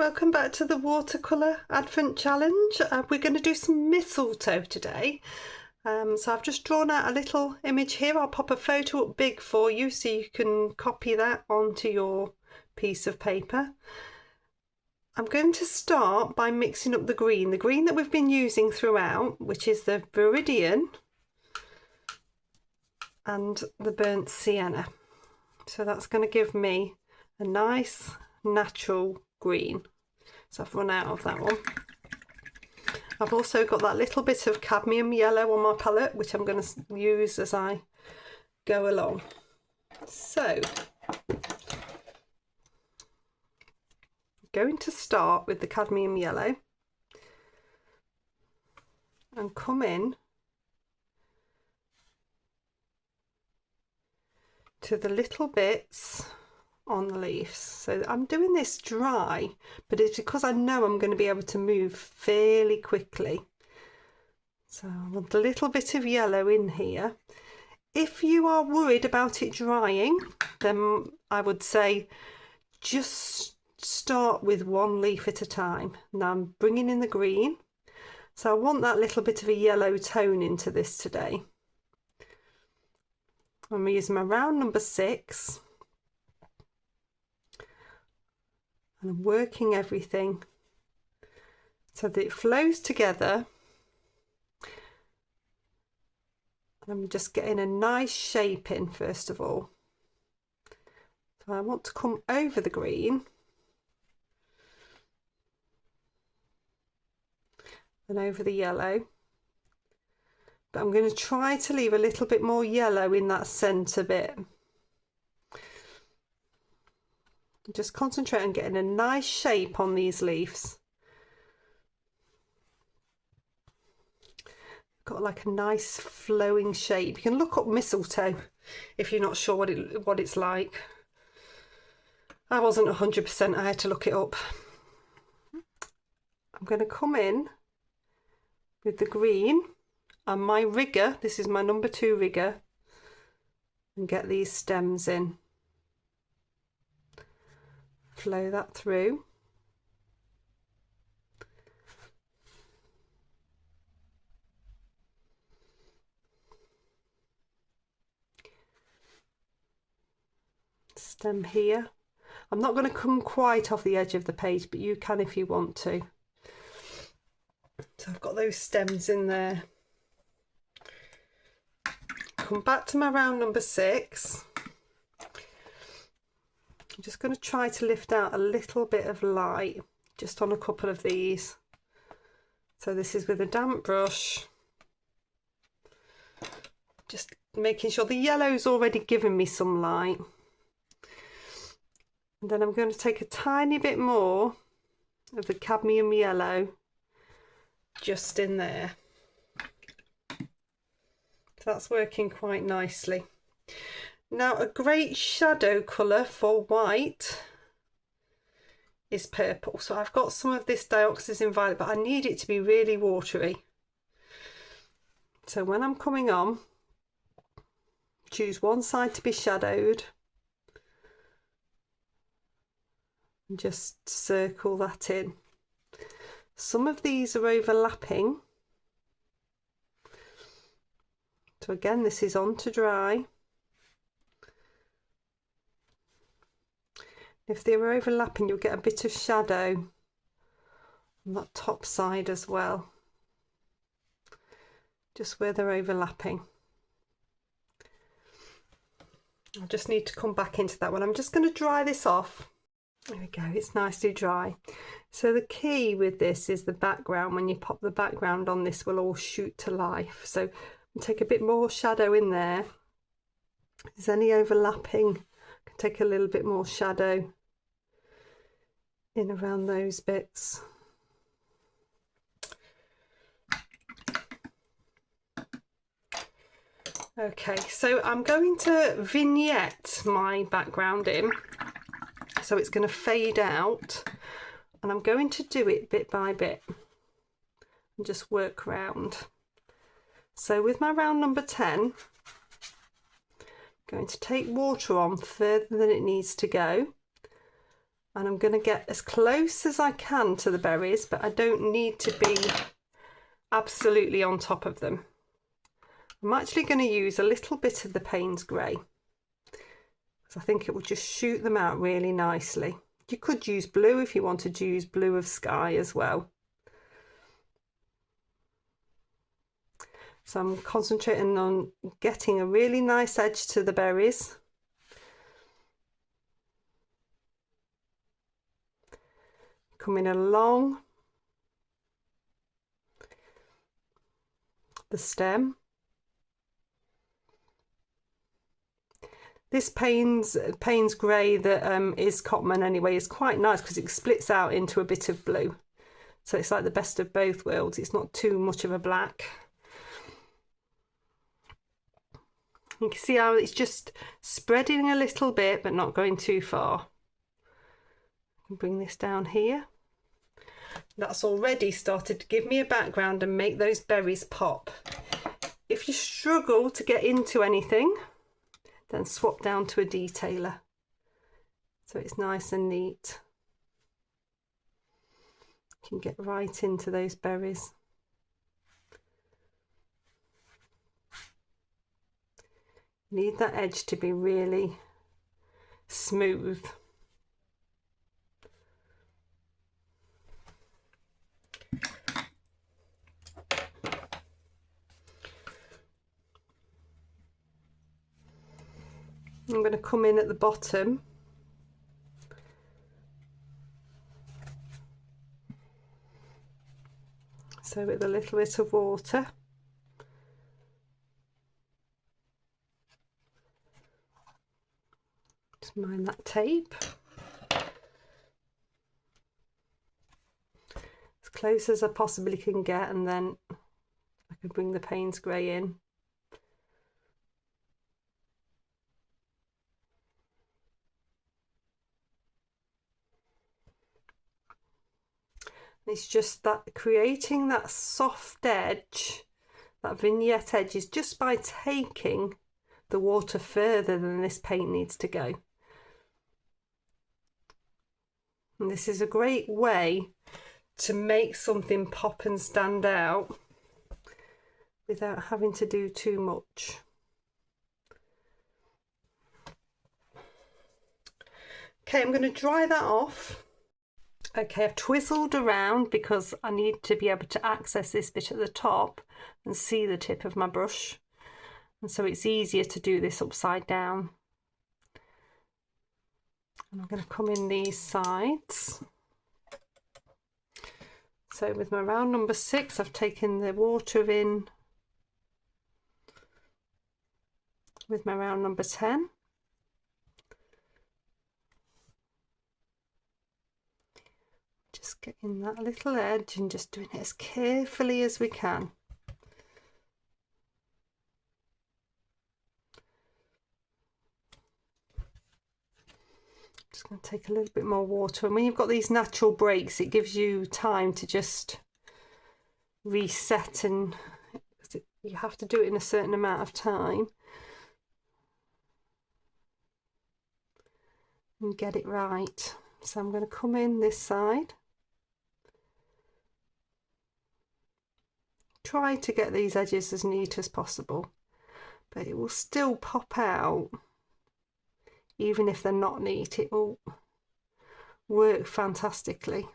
Welcome back to the watercolour advent challenge. We're going to do some mistletoe today. So I've just drawn out a little image here. I'll pop a photo up big for you so you can copy that onto your piece of paper. I'm going to start by mixing up the green that we've been using throughout, which is the Viridian and the burnt sienna. So that's going to give me a nice natural green. So I've run out of that one. I've also got that little bit of cadmium yellow on my palette, which I'm going to use as I go along. So I'm going to start with the cadmium yellow and come in to the little bits on the leaves. So I'm doing this dry, but it's because I know I'm going to be able to move fairly quickly. So I want a little bit of yellow in here. If you are worried about it drying, then I would say just start with one leaf at a time. Now I'm bringing in the green. So I want that little bit of a yellow tone into this today. I'm using my round number 6. And I'm working everything so that it flows together. And I'm just getting a nice shape in first of all. So I want to come over the green and over the yellow. But I'm going to try to leave a little bit more yellow in that centre bit. Just concentrate on getting a nice shape on these leaves. Got like a nice flowing shape. You can look up mistletoe if you're not sure what it's like. I wasn't 100%, I had to look it up. I'm going to come in with the green and my rigger, this is my number 2 rigger, and get these stems in. Flow that through. Stem here. I'm not going to come quite off the edge of the page, but you can if you want to. So I've got those stems in there. Come back to my round number 6. I'm just going to try to lift out a little bit of light just on a couple of these. So this is with a damp brush. Just making sure the yellow's already given me some light. And then I'm going to take a tiny bit more of the cadmium yellow just in there. So that's working quite nicely. Now a great shadow colour for white is purple. So I've got some of this dioxazine violet, but I need it to be really watery. So when I'm coming on, choose one side to be shadowed and just circle that in. Some of these are overlapping. So again, this is on to dry. If they were overlapping, you'll get a bit of shadow on that top side as well, just where they're overlapping. I just need to come back into that one. I'm just going to dry this off. There we go, it's nicely dry. So the key with this is the background. When you pop the background on, this will all shoot to life. So I'll take a bit more shadow in there. If there's any overlapping, I can take a little bit more shadow in around those bits. Okay, so I'm going to vignette my background in, so it's going to fade out, and I'm going to do it bit by bit and just work round. So with my round number 10, I'm going to take water on further than it needs to go, And I'm going to get as close as I can to the berries, but I don't need to be absolutely on top of them. I'm actually going to use a little bit of the Payne's grey, because I think it will just shoot them out really nicely. You could use blue if you wanted to use blue of sky as well. So I'm concentrating on getting a really nice edge to the berries. Coming along the stem. This Payne's grey that is Cotman anyway is quite nice because it splits out into a bit of blue. So it's like the best of both worlds. It's not too much of a black. You can see how it's just spreading a little bit but not going too far. I can bring this down here. That's already started to give me a background and make those berries pop. If you struggle to get into anything, then swap down to a detailer so it's nice and neat. You can get right into those berries. You need that edge to be really smooth. I'm going to come in at the bottom so with a little bit of water. Just mind that tape. As close as I possibly can get, and then I can bring the Payne's grey in. It's just that creating that soft edge, that vignette edge, is just by taking the water further than this paint needs to go. And this is a great way to make something pop and stand out without having to do too much. Okay, I'm going to dry that off. Okay, I've twizzled around because I need to be able to access this bit at the top and see the tip of my brush. And so it's easier to do this upside down. And I'm going to come in these sides. So with my round number 6, I've taken the water in with my round number 10. Just getting that little edge and just doing it as carefully as we can. Just going to take a little bit more water, and when you've got these natural breaks, it gives you time to just reset, and you have to do it in a certain amount of time and get it right. So I'm going to come in this side. Try to get these edges as neat as possible, but it will still pop out. Even if they're not neat, it will work fantastically.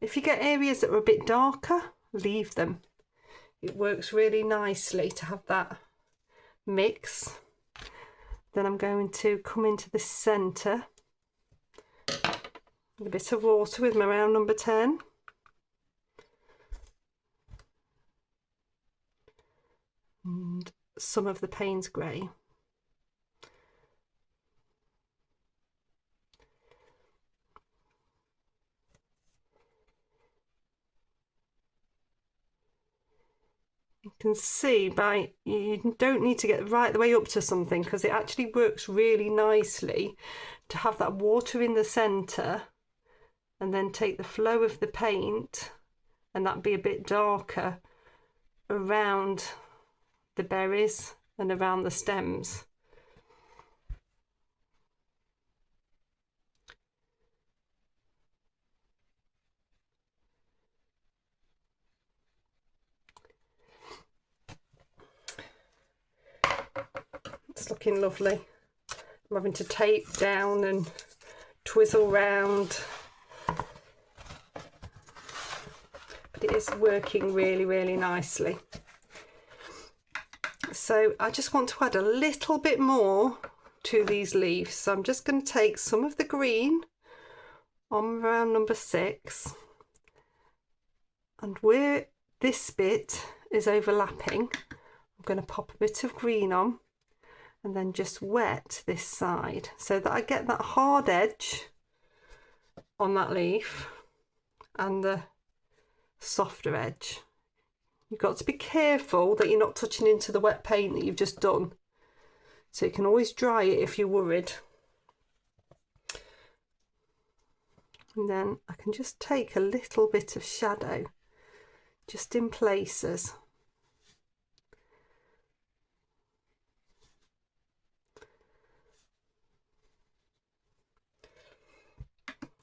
If you get areas that are a bit darker, leave them. It works really nicely to have that mix. Then I'm going to come into the centre with a bit of water with my round number 10. And some of the Payne's grey. You can see you don't need to get right the way up to something, because it actually works really nicely to have that water in the centre and then take the flow of the paint and that be a bit darker around the berries and around the stems. That's looking lovely. I'm having to tape down and twizzle round, but it is working really, really nicely. So I just want to add a little bit more to these leaves. So I'm just going to take some of the green on round number 6, and where this bit is overlapping, I'm going to pop a bit of green on and then just wet this side so that I get that hard edge on that leaf and the softer edge. You've got to be careful that you're not touching into the wet paint that you've just done, so you can always dry it if you're worried. And then I can just take a little bit of shadow just in places.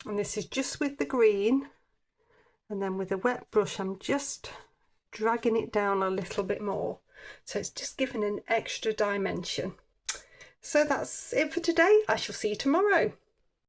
And this is just with the green, and then with a wet brush I'm just dragging it down a little bit more, so it's just giving an extra dimension. So that's it for today. I shall see you tomorrow.